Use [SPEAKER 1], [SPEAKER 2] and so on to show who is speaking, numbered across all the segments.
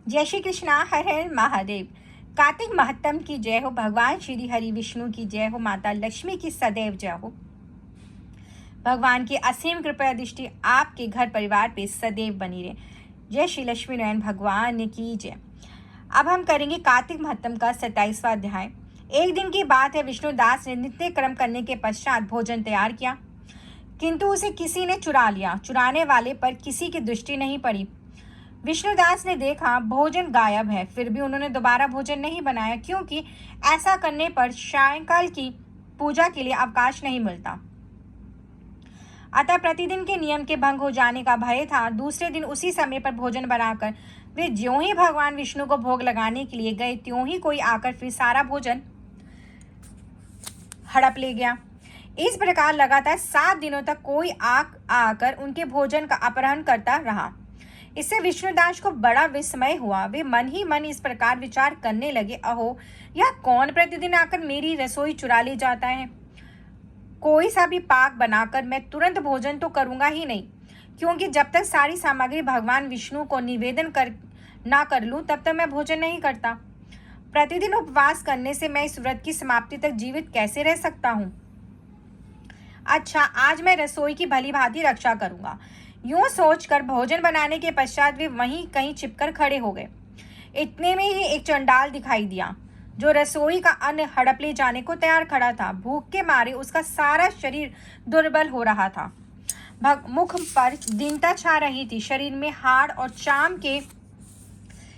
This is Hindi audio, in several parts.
[SPEAKER 1] जय श्री कृष्णा। हर हर महादेव। कार्तिक महत्तम की जय हो। भगवान श्री हरि विष्णु की जय हो। माता लक्ष्मी की सदैव जय हो। भगवान की असीम कृपा दृष्टि आपके घर परिवार पे सदैव बनी रहे। जय श्री लक्ष्मी नारायण भगवान की जय। अब हम करेंगे कार्तिक महत्तम का 27वां अध्याय। एक दिन की बात है, विष्णुदास ने नित्य कर्म करने के पश्चात भोजन तैयार किया, किंतु उसे किसी ने चुरा लिया। चुराने वाले पर किसी की दृष्टि नहीं पड़ी। विष्णुदास ने देखा भोजन गायब है, फिर भी उन्होंने दोबारा भोजन नहीं बनाया, क्योंकि ऐसा करने पर सायंकाल की पूजा के लिए अवकाश नहीं मिलता। अतः प्रतिदिन के नियम के भंग हो जाने का भय था। दूसरे दिन उसी समय पर भोजन बनाकर वे ज्यों ही भगवान विष्णु को भोग लगाने के लिए गए, त्यों ही कोई आकर फिर सारा भोजन हड़प ले गया। इस प्रकार लगातार 7 दिनों तक कोई आकर उनके भोजन का अपहरण करता रहा। इससे विष्णुदास को बड़ा विस्मय हुआ। वे मन ही मन इस प्रकार विचार करने लगे, अहो, यह कौन प्रतिदिन आकर मेरी रसोई चुरा ले जाता है। कोई सा भी पाक बनाकर मैं तुरंत भोजन तो करूंगा ही नहीं, क्योंकि जब तक सारी सामग्री भगवान विष्णु को निवेदन ना कर लूं, तब तक मैं भोजन नहीं करता। प्रतिदिन उपवास करने से मैं इस व्रत की समाप्ति तक जीवित कैसे रह सकता हूँ। अच्छा, आज मैं रसोई की भली भांति रक्षा करूंगा। यूं सोचकर भोजन बनाने के पश्चात वे वहीं कहीं छिपकर खड़े हो गए। इतने में ही एक चंडाल दिखाई दिया, जो रसोई का अन्न हड़प ले जाने को तैयार खड़ा था। भूख के मारे उसका सारा शरीर दुर्बल हो रहा था। मुख पर दीनता छा रही थी। शरीर में हाड़ और चाम के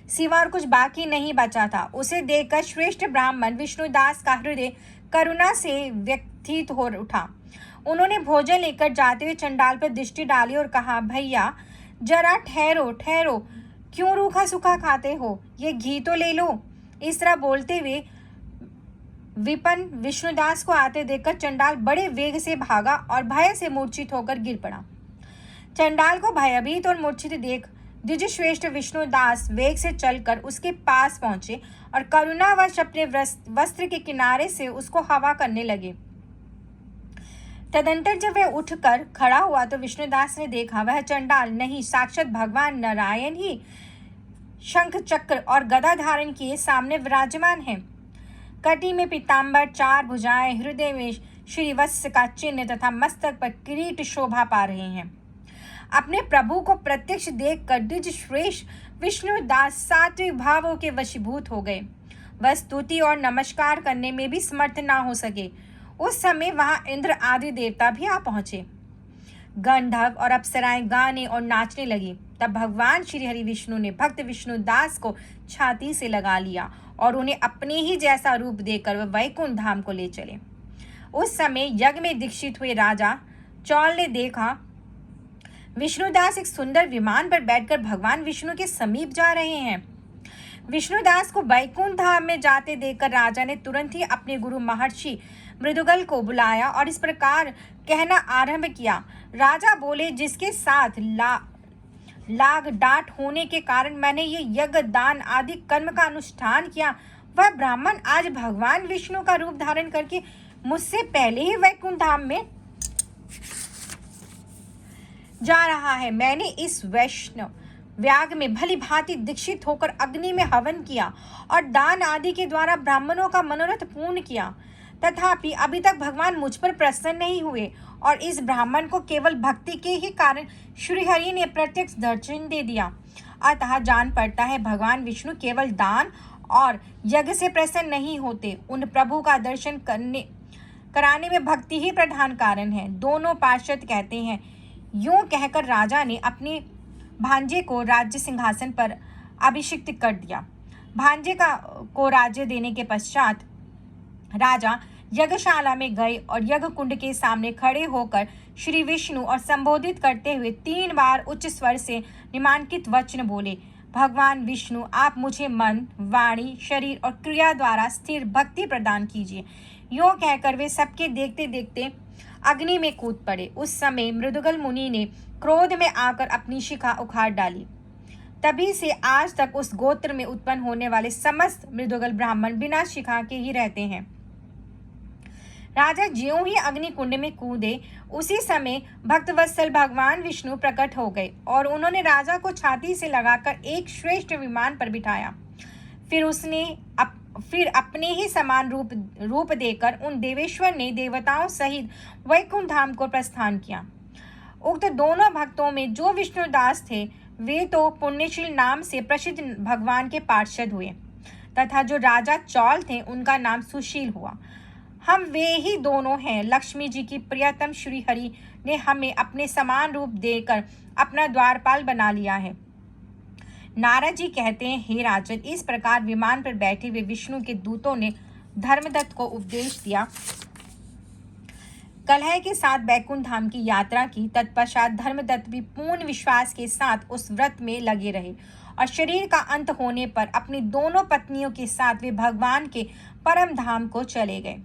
[SPEAKER 1] सिवा और कुछ बाकी नहीं बचा था। उसे देखकर श्रेष्ठ ब्राह्मण विष्णुदास का हृदय करुणा से व्यथित हो उठा। उन्होंने भोजन लेकर जाते हुए चंडाल पर दृष्टि डाली और कहा, भैया जरा ठहरो ठहरो, क्यों रूखा सूखा खाते हो, ये घी तो ले लो। इस तरह बोलते हुए विपन विष्णुदास को आते देखकर चंडाल बड़े वेग से भागा और भय से मूर्छित होकर गिर पड़ा। चंडाल को भयभीत और मूर्छित देख द्विजश्रेष्ठ विष्णुदास वेग से चलकर उसके पास पहुंचे और करुणावश अपने वस्त्र के किनारे से उसको हवा करने लगे। तदंतर जब वह उठकर खड़ा हुआ तो विष्णुदास ने देखा वह चंडाल नहीं, साक्षात भगवान नारायण ही शंख चक्र और गदा धारण किए सामने विराजमान है। कटी में पीताम्बर, 4 भुजाएं, हृदय में श्रीवत्स का चिन्ह तथा मस्तक पर किरीट शोभा पा रहे हैं। अपने प्रभु को प्रत्यक्ष देखकर द्विज श्रेष्ठ विष्णुदास सात्विक भावों के वशीभूत हो गए। वह स्तुति और नमस्कार करने में भी समर्थ ना हो सके। उस समय वहां इंद्र आदि देवता भी आ पहुंचे। गंधर्व और अप्सराएं गाने और नाचने लगी। तब भगवान श्री हरि विष्णु ने भक्त विष्णुदास को छाती से लगा लिया और उन्हें अपने ही जैसा रूप देकर वह वैकुंठ धाम को ले चले। उस समय यज्ञ में दीक्षित हुए राजा चौल ने देखा विष्णुदास एक सुंदर विमान पर बैठकर भगवान विष्णु के समीप जा रहे हैं। विष्णुदास को वैकुंठ धाम में जाते देखकर राजा ने तुरंत ही अपने गुरु महर्षि मृदुगल को बुलाया और इस प्रकार कहना आरंभ किया। राजा बोले, जिसके साथ लाग डांट होने के कारण मैंने ये यज्ञ दान आदि कर्म का अनुष्ठान किया, वह ब्राह्मण आज भगवान विष्णु का रूप धारण करके मुझसे पहले ही वैकुंठ धाम में जा रहा है। मैंने इस वैष्णव व्याग में भली भांति दीक्षित होकर अग्नि में हवन किया और दान आदि के द्वारा ब्राह्मणों का मनोरथ पूर्ण किया, तथापि अभी तक भगवान मुझ पर प्रसन्न नहीं हुए और इस ब्राह्मण को केवल भक्ति के ही कारण श्रीहरि ने प्रत्यक्ष दर्शन दे दिया। अतः जान पड़ता है भगवान विष्णु केवल दान और यज्ञ से प्रसन्न नहीं होते, उन प्रभु का दर्शन कराने में भक्ति ही प्रधान कारण है। दोनों पार्षद कहते हैं। यूं कहकर राजा ने अपने भांजे को राज्य सिंहासन पर अभिषिक्त कर दिया। भांजे को राज्य देने के पश्चात राजा यज्ञशाला में गए और यज्ञ कुंड के सामने खड़े होकर श्री विष्णु और संबोधित करते हुए 3 बार उच्च स्वर से निम्नलिखित वचन बोले, भगवान विष्णु, आप मुझे मन, वाणी, शरीर और क्रिया द्वारा स्थिर भक्ति प्रदान कीजिए। यूं कहकर वे सबके देखते देखते अग्नि में कूद पड़े। उस समय मृदुगल मुनि ने क्रोध में आकर अपनी शिखा उखाड़ डाली। तभी से आज तक उस गोत्र में उत्पन्न होने वाले समस्त मृदुगल ब्राह्मण बिना शिखा के ही रहते हैं। राजा ज्यों ही अग्नि कुंड में कूदे, उसी समय भक्तवत्सल भगवान विष्णु प्रकट हो गए और उन्होंने राजा को छाती से लगाकर एक श्रेष्ठ विमान पर बिठाया। फिर अपने ही समान रूप देकर उन देवेश्वर ने देवताओं सहित वैकुंठ धाम को प्रस्थान किया। उक्त दोनों भक्तों में जो विष्णुदास थे, वे तो पुण्यशील नाम से प्रसिद्ध भगवान के पार्षद हुए, तथा जो राजा चौल थे, उनका नाम सुशील हुआ। हम वे ही दोनों हैं। लक्ष्मी जी की प्रियतम श्री हरि ने हमें अपने समान रूप देकर अपना द्वारपाल बना लिया है। नारद जी कहते हैं, हे राजन, इस प्रकार विमान पर बैठे हुए विष्णु के दूतों ने धर्मदत्त को उपदेश दिया, कलह के साथ बैकुंठ धाम की यात्रा की। तत्पश्चात धर्मदत्त भी पूर्ण विश्वास के साथ उस व्रत में लगे रहे और शरीर का अंत होने पर अपनी दोनों पत्नियों के साथ वे भगवान के परम धाम को चले गए।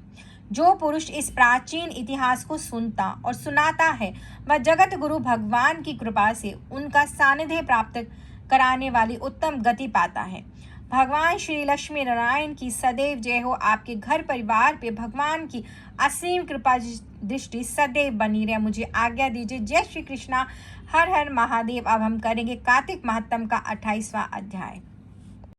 [SPEAKER 1] जो पुरुष इस प्राचीन इतिहास को सुनता और सुनाता है, वह जगत गुरु भगवान की कृपा से उनका सानिध्य प्राप्त कराने वाली उत्तम गति पाता है। भगवान श्री लक्ष्मी नारायण की सदैव जय हो। आपके घर परिवार पे भगवान की असीम कृपा दृष्टि सदैव बनी रहे। मुझे आज्ञा दीजिए। जय श्री कृष्णा। हर हर महादेव। अब हम करेंगे कार्तिक महात्म का 28वां अध्याय।